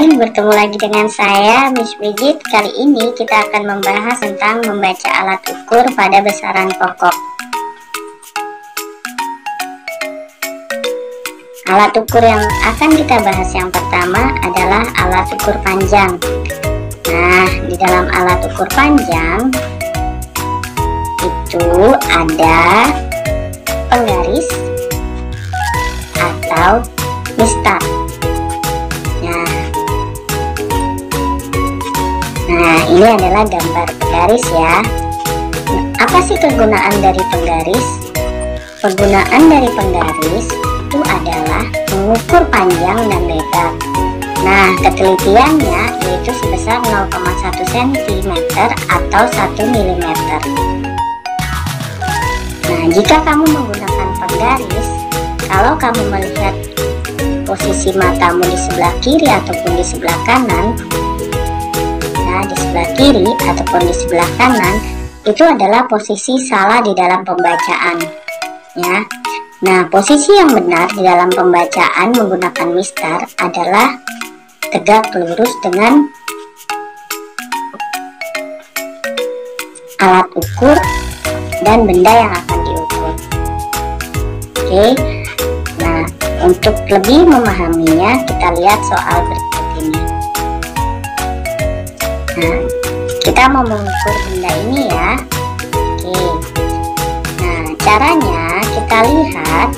Hai, bertemu lagi dengan saya, Miss Brigit. Kali ini kita akan membahas tentang membaca alat ukur pada besaran pokok. Alat ukur yang akan kita bahas yang pertama adalah alat ukur panjang. Nah, di dalam alat ukur panjang itu ada penggaris atau mistar. Nah, ini adalah gambar penggaris ya. Apa sih kegunaan dari penggaris? Penggunaan dari penggaris itu adalah mengukur panjang dan lebar. Nah, ketelitiannya yaitu sebesar 0,1 cm atau 1 mm. Nah, jika kamu menggunakan penggaris, kalau kamu melihat posisi matamu di sebelah kiri ataupun di sebelah kanan, di sebelah kiri ataupun di sebelah kanan, itu adalah posisi salah di dalam pembacaan ya. Nah, posisi yang benar di dalam pembacaan menggunakan mistar adalah tegak lurus dengan alat ukur dan benda yang akan diukur. Oke. Nah, untuk lebih memahaminya, kita lihat soal berikut ini. Nah, kita mau mengukur benda ini ya. Oke. Nah, caranya kita lihat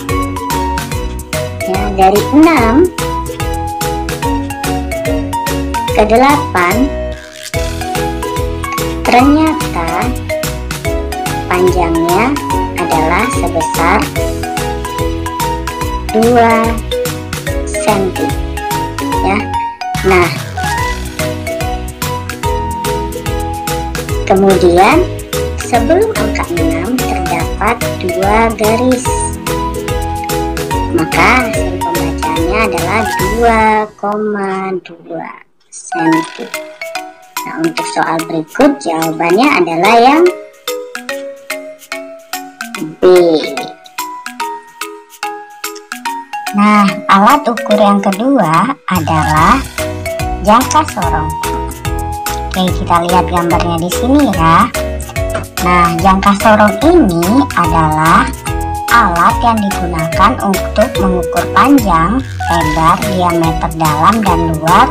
ya, dari 6 ke 8 ternyata panjangnya adalah sebesar 2 cm ya. Nah, kemudian sebelum angka 6 terdapat 2 garis, maka hasil pembacaannya adalah 2,2 cm. Nah, untuk soal berikut jawabannya adalah yang B. Nah, alat ukur yang kedua adalah jangka sorong. Oke, kita lihat gambarnya di sini ya. Nah, jangka sorong ini analah alat yang digunakan untuk mengukur panjang, lebar, diameter dalam dan luar.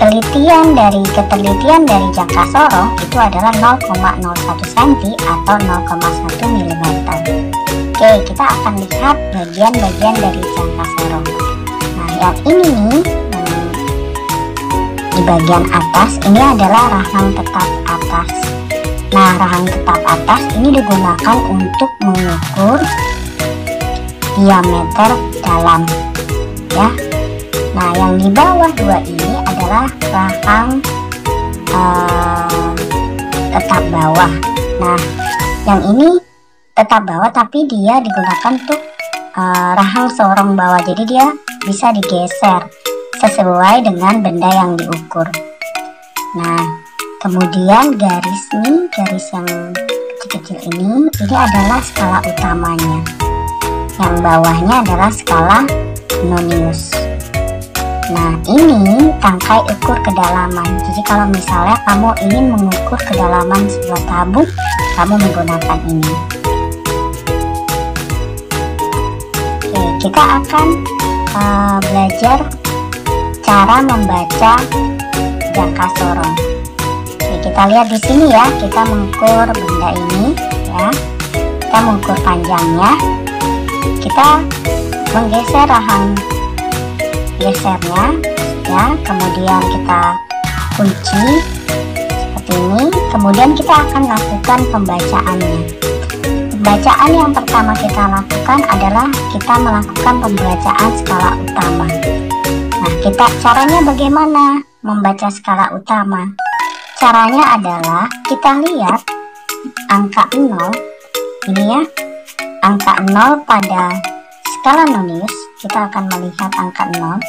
Ketelitian dari jangka sorong itu adalah 0,01 cm atau 0,1 mm. Oke, kita akan lihat bagian-bagian dari jangka sorong. Nah, yang ini nih, di bagian atas ini adalah rahang tetap atas. Nah, rahang tetap atas ini digunakan untuk mengukur diameter dalam ya. Nah, yang di bawah dua ini adalah rahang tetap bawah. Nah, yang ini tetap bawah tapi dia digunakan untuk rahang sorong bawah, jadi dia bisa digeser sesuai dengan benda yang diukur. Nah, kemudian garis yang kecil-kecil ini adalah skala utamanya. Yang bawahnya adalah skala nonius. Nah, ini tangkai ukur kedalaman. Jadi kalau misalnya kamu ingin mengukur kedalaman sebuah tabung, kamu menggunakan ini. Oke, kita akan belajar cara membaca jangka sorong. Oke, kita lihat di sini ya, kita mengukur benda ini ya. Kita mengukur panjangnya. Kita menggeser rahang gesernya ya, kemudian kita kunci seperti ini. Kemudian kita akan lakukan pembacaannya. Pembacaan yang pertama kita lakukan adalah kita melakukan pembacaan skala utama. Nah, caranya bagaimana membaca skala utama? Caranya adalah kita lihat angka 0 ini ya, angka 0 pada skala nonius. Kita akan melihat angka 0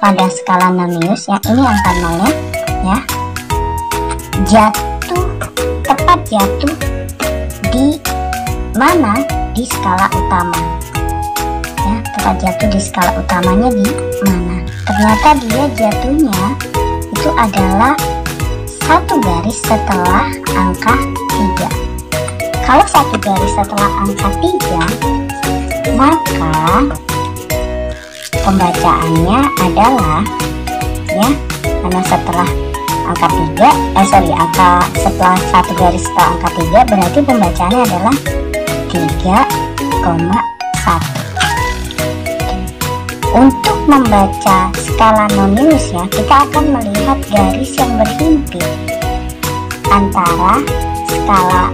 pada skala nonius ya, ini angka 0 ya, tepat jatuh di mana? Di skala utama ya, tepat jatuh di skala utamanya di mana? ternyata dia jatuhnya itu adalah satu garis setelah angka 3. Kalau satu garis setelah angka 3, maka pembacaannya adalah ya, karena setelah angka 3 setelah satu garis setelah angka 3 berarti pembacaannya adalah 3,1. Untuk membaca skala nonius ya, kita akan melihat garis yang berhimpit antara skala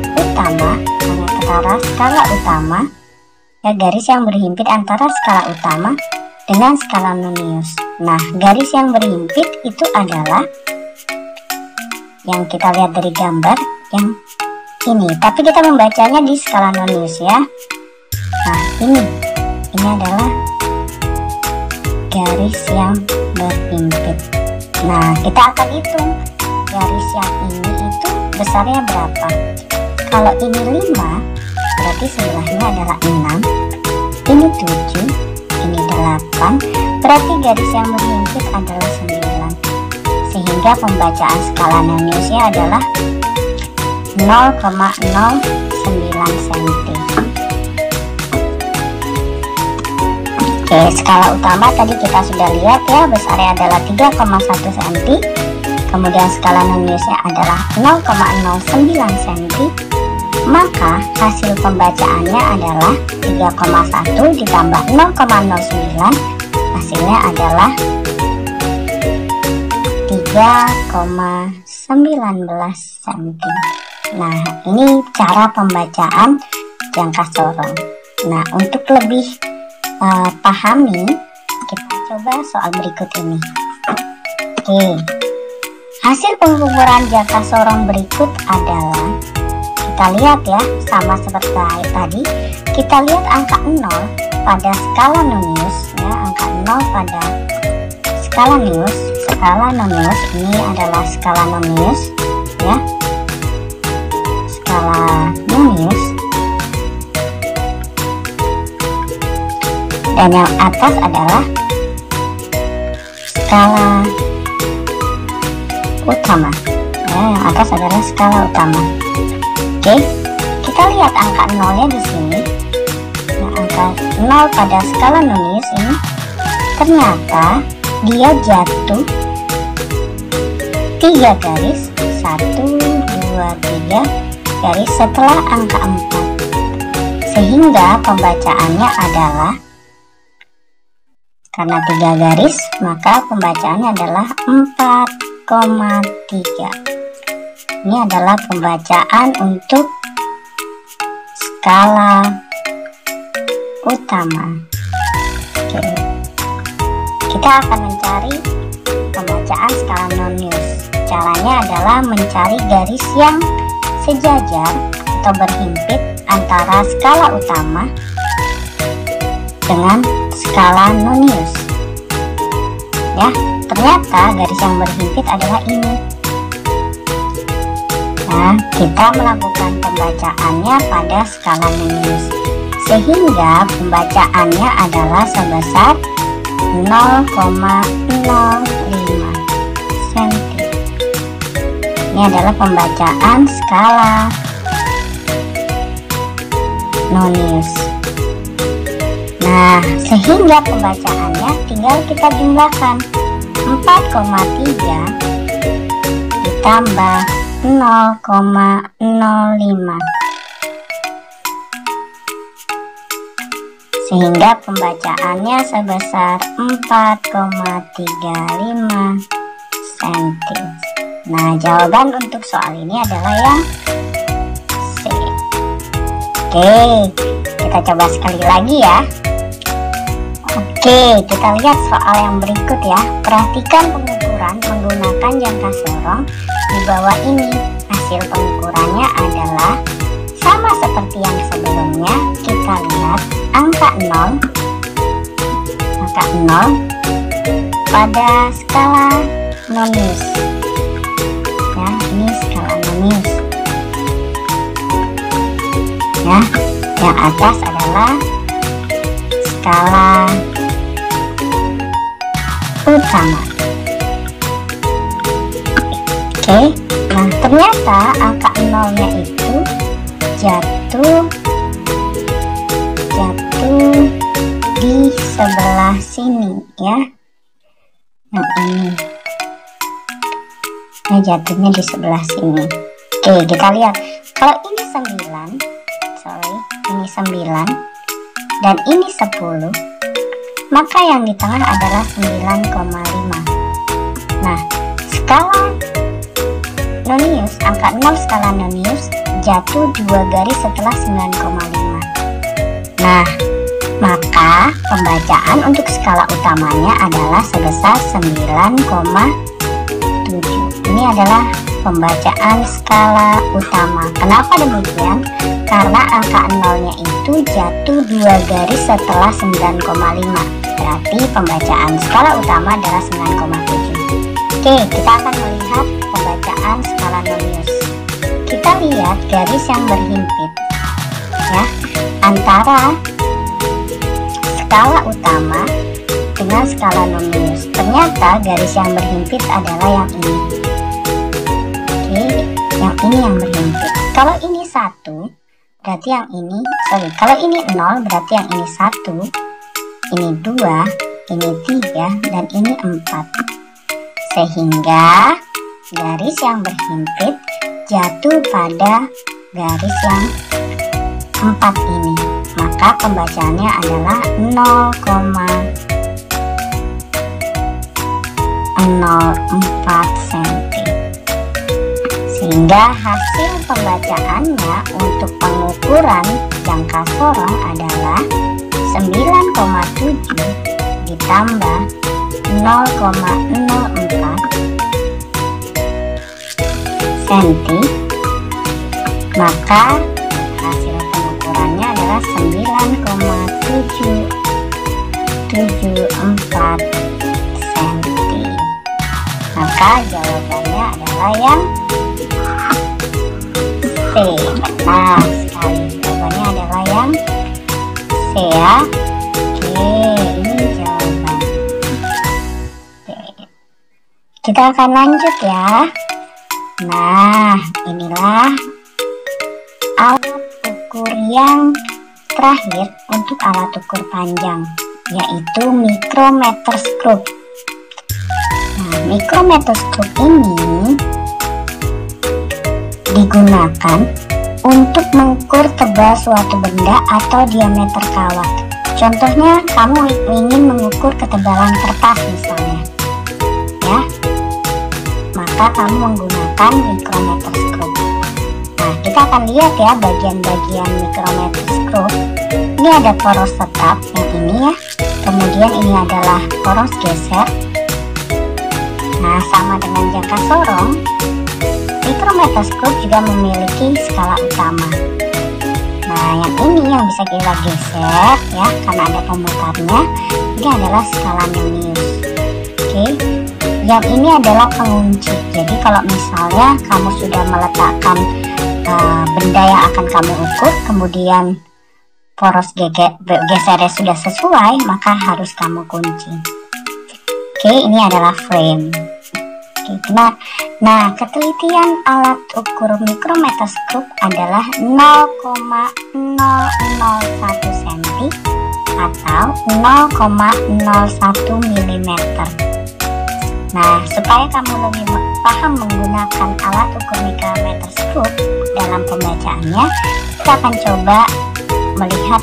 utama, ya, garis yang berhimpit antara skala utama dengan skala nonius. Nah, garis yang berhimpit itu adalah yang kita lihat dari gambar yang ini, tapi kita membacanya di skala nonius ya. Nah, ini adalah garis yang berhimpit. Nah, kita akan hitung garis yang ini itu besarnya berapa. Kalau ini 5, berarti sebelahnya adalah 6, ini 7, ini 8, berarti garis yang berhimpit adalah 9. Sehingga pembacaan skala noniusnya adalah 0,09 cm. Oke, skala utama tadi kita sudah lihat ya, besarnya adalah 3,1 cm. Kemudian skala noniusnya adalah 0,09 cm. Maka hasil pembacaannya adalah 3,1 ditambah 0,09, hasilnya adalah 3,19 cm. Nah, ini cara pembacaan jangka sorong. Nah, untuk lebih pahami, kita coba soal berikut ini. Oke, hasil pengukuran jangka sorong berikut adalah, kita lihat ya, sama seperti tadi, kita lihat angka 0 pada skala nonius ya, angka 0 pada skala nonius ini adalah skala nonius ya, skala nonius. Dan yang atas adalah skala utama ya, yang atas adalah skala utama. Oke, kita lihat angka 0-nya di sini. Nah, angka 0 pada skala nonius ini ternyata dia jatuh 3 garis, 1, 2, 3 garis setelah angka 4. Sehingga pembacaannya adalah, karena 3 garis, maka pembacaannya adalah 4,3. Ini adalah pembacaan untuk skala utama. Oke. Kita akan mencari pembacaan skala nonius. Caranya adalah mencari garis yang sejajar atau berhimpit antara skala utama dengan skala nonius. Ya, ternyata garis yang berhimpit adalah ini. Nah, kita melakukan pembacaannya pada skala nonius, sehingga pembacaannya adalah sebesar 0,05 cm. Ini adalah pembacaan skala nonius. Nah, sehingga pembacaannya tinggal kita jumlahkan 4,3 ditambah 0,05, sehingga pembacaannya sebesar 4,35 cm. Nah, jawaban untuk soal ini adalah yang C. Oke, kita coba sekali lagi ya. Oke, kita lihat soal yang berikut ya. Perhatikan pengukuran menggunakan jangka sorong di bawah ini. Hasil pengukurannya adalah sama seperti yang sebelumnya. Kita lihat angka 0 pada skala nonius ya, ini skala nonius ya. Yang atas adalah skala utama. Oke, nah ternyata angka nolnya itu jatuh di sebelah sini ya. Nah ini, nah jatuhnya di sebelah sini. Oke, kita lihat kalau ini 9, ini 9 dan ini 10, maka yang di tengah adalah 9,5. Nah, skala nonius, angka 0 skala nonius jatuh 2 garis setelah 9,5. Nah, maka pembacaan untuk skala utamanya adalah sebesar 9,7. Ini adalah pembacaan skala utama. Kenapa demikian? Karena angka nolnya itu jatuh 2 garis setelah 9,5. Berarti pembacaan skala utama adalah 9,7. Oke, kita akan melihat pembacaan skala nonius. Kita lihat garis yang berhimpit ya, antara skala utama dengan skala nonius. Ternyata garis yang berhimpit adalah yang ini. Oke, yang ini yang berhimpit. Kalau ini 1, berarti yang ini, kalau ini 0, berarti yang ini 1, ini 2, ini 3, dan ini 4. Sehingga garis yang berhimpit jatuh pada garis yang 4 ini. Maka pembacaannya adalah 0,04 cm. Sehingga hasil pembacaannya untuk pengukuran jangka sorong adalah 9,7 ditambah 0,04 cm, maka hasil pengukurannya adalah 9,774 cm. Maka jawabannya adalah yang C. Benar sekali, jawabannya adalah yang C ya. Oke, ini jawaban. Oke. Kita akan lanjut ya. Nah, inilah alat ukur yang terakhir untuk alat ukur panjang, yaitu micrometerscope. Nah, micrometerscope ini digunakan untuk mengukur tebal suatu benda atau diameter kawat. Contohnya, kamu ingin mengukur ketebalan kertas misalnya, ya, maka kamu menggunakan micrometerscope. Nah, kita akan lihat ya bagian-bagian micrometerscope. Ini ada poros tetap yang ini ya, kemudian ini adalah poros geser. Nah, sama dengan jangka sorong, micrometerscope juga memiliki skala utama. Nah, yang ini yang bisa kita geser ya, karena ada pemutarnya. Ini adalah skala nonius. Oke, yang ini adalah pengunci. Jadi kalau misalnya kamu sudah meletakkan benda yang akan kamu ukur, kemudian poros gesernya sudah sesuai, maka harus kamu kunci. Oke, ini adalah frame. Oke, nah ketelitian alat ukur micrometerscope adalah 0,001 cm atau 0,01 mm. Nah, supaya kamu lebih paham menggunakan alat ukur micrometerscope dalam pembacaannya, kita akan coba melihat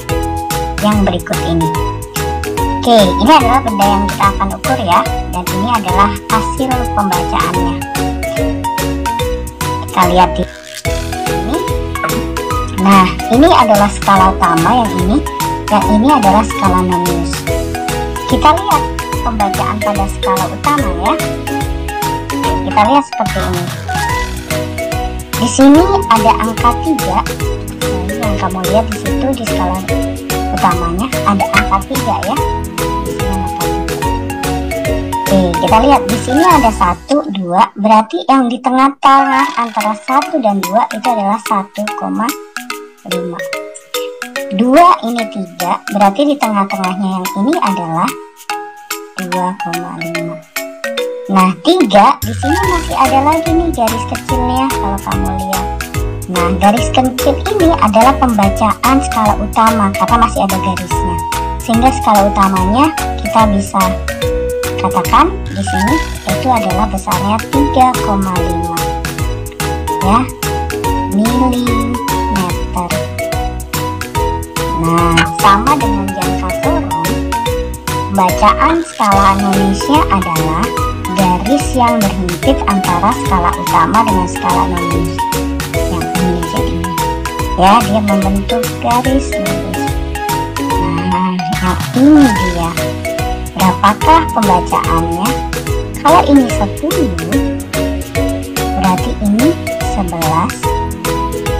yang berikut ini. Oke, ini adalah benda yang kita akan ukur ya, dan ini adalah hasil pembacaannya. Kita lihat di sini. Nah, ini adalah skala utama, yang ini adalah skala nonius. Kita lihat pembacaan pada skala utama ya. Kita lihat seperti ini. Di sini ada angka 3. Nah, yang kamu lihat di situ di skala utamanya ada angka 3 ya. Oke, kita lihat di sini ada 1, 2, berarti yang di tengah-tengah antara 1 dan 2 itu adalah 1,5. 2 ini 3, berarti di tengah-tengahnya yang ini adalah 2,5. Nah, 3 di sini masih ada lagi nih garis kecilnya kalau kamu lihat. Nah, garis kecil ini adalah pembacaan skala utama karena masih ada garisnya. Sehingga skala utamanya kita bisa katakan di sini itu adalah besarnya 3,5 ya milimeter. Nah, sama dengan jangka sorong, bacaan skala nominusnya adalah garis yang berhimpit antara skala utama dengan skala nominus. Yang ini jadinya ya, dia membentuk garis lurus. Nah, yang ini dia. Berapakah pembacaannya? Kalau ini 10, berarti ini 11.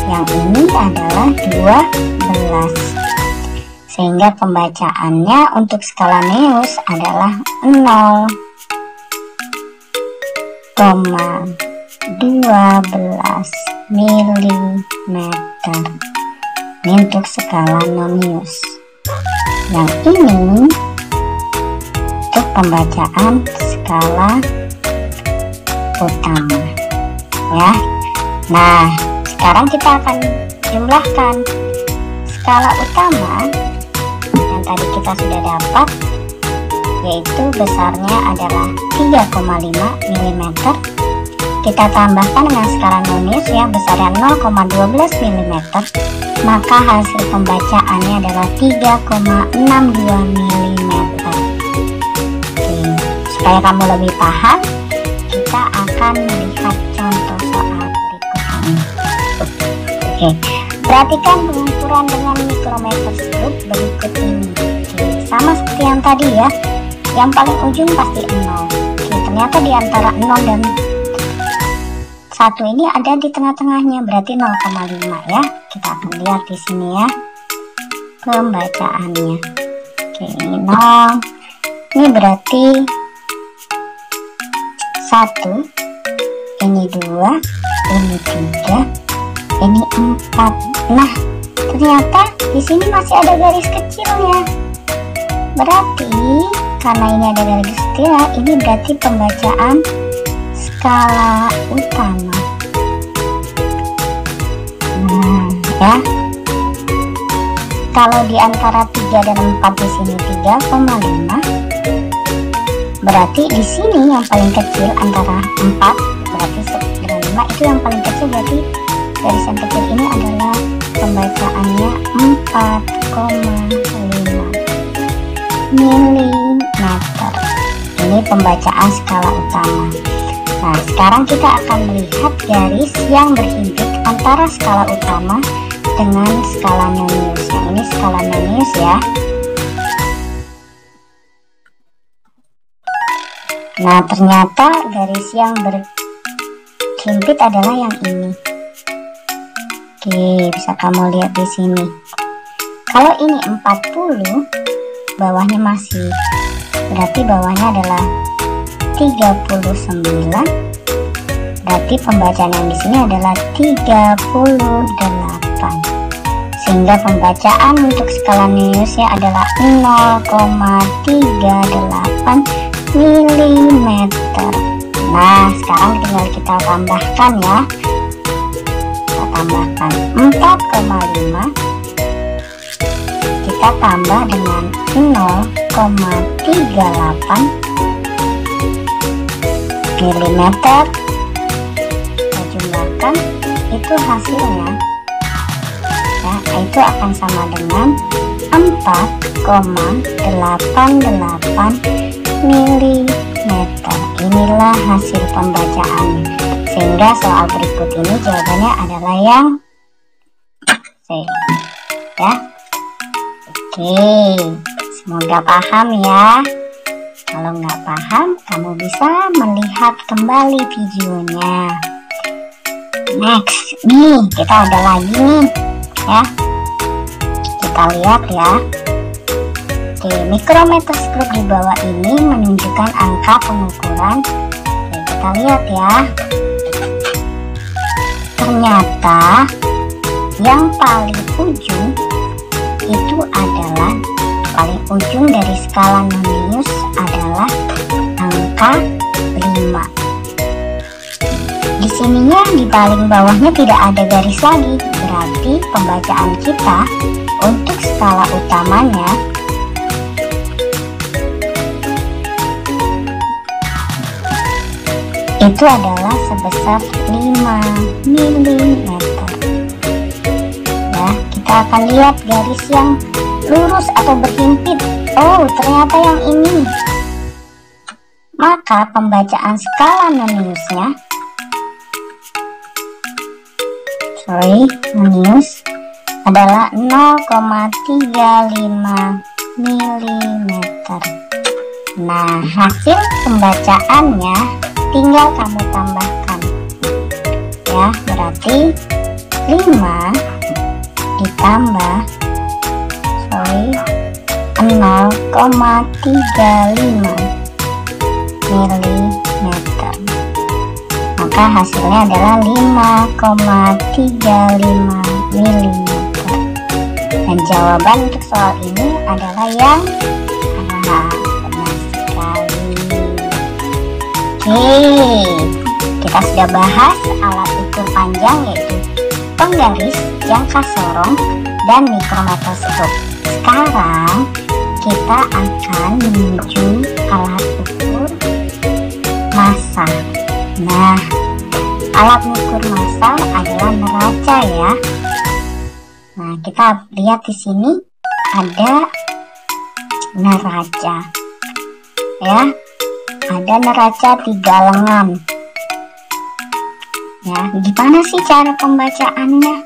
Yang ini adalah 12. Sehingga pembacaannya untuk skala neus adalah 0,12 milimeter. Ini untuk skala nominus. Yang ini untuk pembacaan skala utama ya. Nah, sekarang kita akan jumlahkan skala utama yang tadi kita sudah dapat, yaitu besarnya adalah 3,5 mm. Kita tambahkan dengan skala nominus ya, besarnya 0,12 mm, maka hasil pembacaannya adalah 3,62 mm. Supaya kamu lebih paham, kita akan melihat contoh soal berikut ini. Oke, perhatikan pengukuran dengan mikrometer skrup berikut ini. Sama seperti yang tadi ya, yang paling ujung pasti 0. Ternyata di antara 0 dan 1 ini ada di tengah-tengahnya, berarti 0,5 ya. Kita akan lihat di sini ya pembacaannya. Oke, ini 0. Ini berarti 1, ini 2, ini 3, ini 4. Nah, ternyata di sini masih ada garis kecilnya. Berarti karena ini ada garis kecil, ini berarti pembacaan skala utama. Nah, ya. Kalau di antara 3 dan 4 di sini 3,5. Berarti di sini yang paling kecil antara 4 berarti 1 dan 5 itu yang paling kecil, berarti garis yang kecil ini adalah pembacaannya 4,5 milimeter. Ini pembacaan skala utama. Nah, sekarang kita akan melihat garis yang berhimpit antara skala utama dengan skala nominus. Nah, ini skala nominus ya. Nah, ternyata garis yang berhimpit adalah yang ini. Oke, bisa kamu lihat di sini. Kalau ini 40, bawahnya masih, berarti bawahnya adalah 39. Berarti pembacaan yang di sini adalah 38. Sehingga pembacaan untuk skala nominusnya adalah 0,38 milimeter. Nah, sekarang tinggal kita tambahkan ya. Kita tambahkan 4,5. Kita tambah dengan 0,38 milimeter. Kita jumlahkan, itu hasilnya ya, itu akan sama dengan 4,88 milimeter. Inilah hasil pembacaannya. Sehingga soal berikut ini jawabannya adalah yang C ya. Oke, semoga paham ya. Kalau nggak paham, kamu bisa melihat kembali videonya. Next, nih kita ada lagi nih ya. Kita lihat ya. Oke, mikrometer skrup di bawah ini menunjukkan angka pengukuran. Oke, kita lihat ya. Ternyata yang paling ujung itu adalah paling ujung dari skala nominus adalah angka 5. Di sininya di paling bawahnya tidak ada garis lagi, berarti pembacaan kita untuk skala utamanya itu adalah sebesar 5 mm. Ya, kita akan lihat garis yang lurus atau berhimpit. Oh, ternyata yang ini. Maka pembacaan skala noniusnya nonius adalah 0,35 mm. Nah, hasil pembacaannya tinggal kamu tambahkan. Ya, berarti 5 ditambah 0,35 mm. Maka hasilnya adalah 5,35 mm. Dan jawaban untuk soal ini adalah yang benar sekali. Oke, kita sudah bahas alat ukur panjang yaitu penggaris, jangka sorong, dan mikrometroskop. Sekarang kita akan menuju alat ukur massa. Nah, alat ukur massa adalah neraca ya. Nah, kita lihat di sini ada neraca. Ya, ada neraca 3 lengan. Ya, gimana sih cara pembacaannya?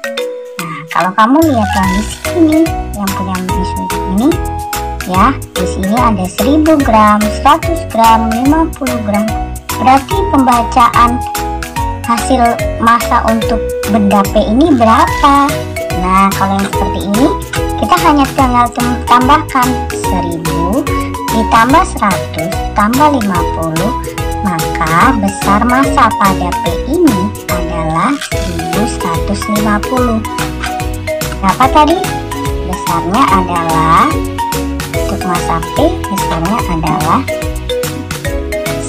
Nah, kalau kamu lihat yang di sini, yang punya ini, ya, di sini ada 1000 gram, 100 gram, 50 gram. Berarti pembacaan hasil massa untuk benda P ini berapa? Nah, kalau yang seperti ini, kita hanya tinggal tambahkan 1000 ditambah 100 tambah 50, maka besar massa pada P ini adalah 1150. Berapa tadi? Besarnya adalah, untuk massa P, besarnya adalah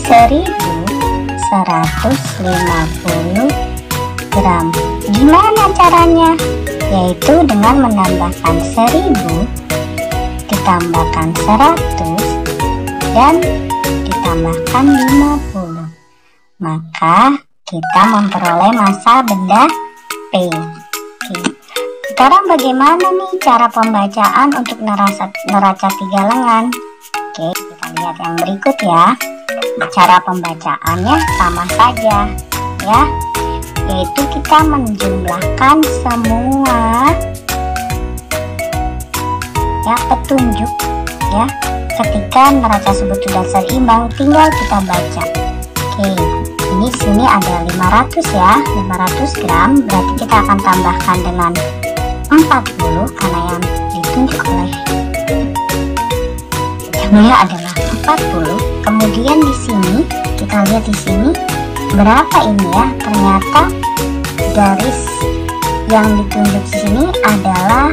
1150 gram. Gimana caranya? Yaitu dengan menambahkan 1000 ditambahkan 100 dan ditambahkan 50, maka kita memperoleh massa benda P. Oke. Sekarang bagaimana nih cara pembacaan untuk neraca 3 lengan? Oke, kita lihat yang berikut ya. Cara pembacaannya sama saja ya, yaitu kita menjumlahkan semua ya petunjuk ya. Ketika neraca tersebut sudah seimbang, tinggal kita baca. Oke, ini sini ada 500 ya, 500 gram, berarti kita akan tambahkan dengan 40 karena yang ditunjuk oleh jamnya adalah 40. Kemudian di sini kita lihat di sini berapa ini ya, ternyata garis yang ditunjuk di sini adalah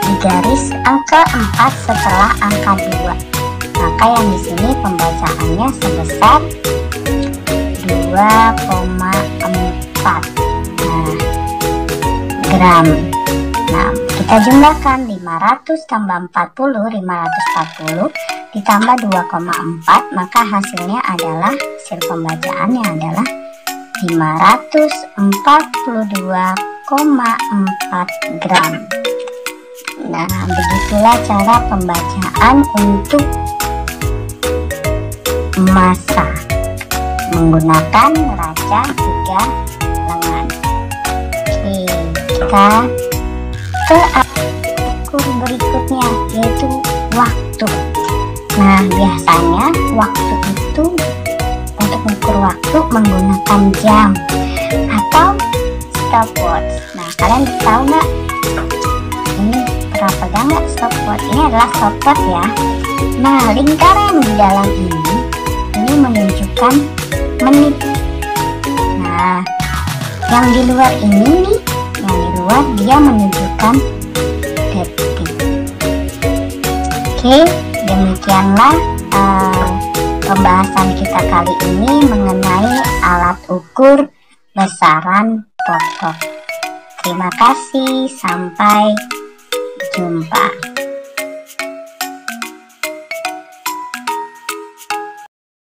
di garis angka 4 setelah angka 2. Maka yang di sini pembacaannya sebesar 2,4 gram. Nah, kita jumlahkan 500 tambah 40, 540 ditambah 2,4, maka hasilnya adalah, hasil pembacaannya adalah 542,4 gram. Nah, begitulah cara pembacaan untuk massa menggunakan neraca 3 lengan. Oke, kita ke ukur berikutnya, yaitu waktu. Nah, biasanya waktu itu, untuk mengukur waktu menggunakan jam atau stopwatch. Nah, kalian tahu nggak ini pernah pegang nggak stopwatch? Ini adalah stopwatch ya. Nah, lingkaran di dalam ini menunjukkan menit. Nah, yang di luar ini nih, yang di luar dia menunjukkan detik. Oke, demikianlah pembahasan kita kali ini mengenai alat ukur besaran pokok. Terima kasih, sampai jumpa.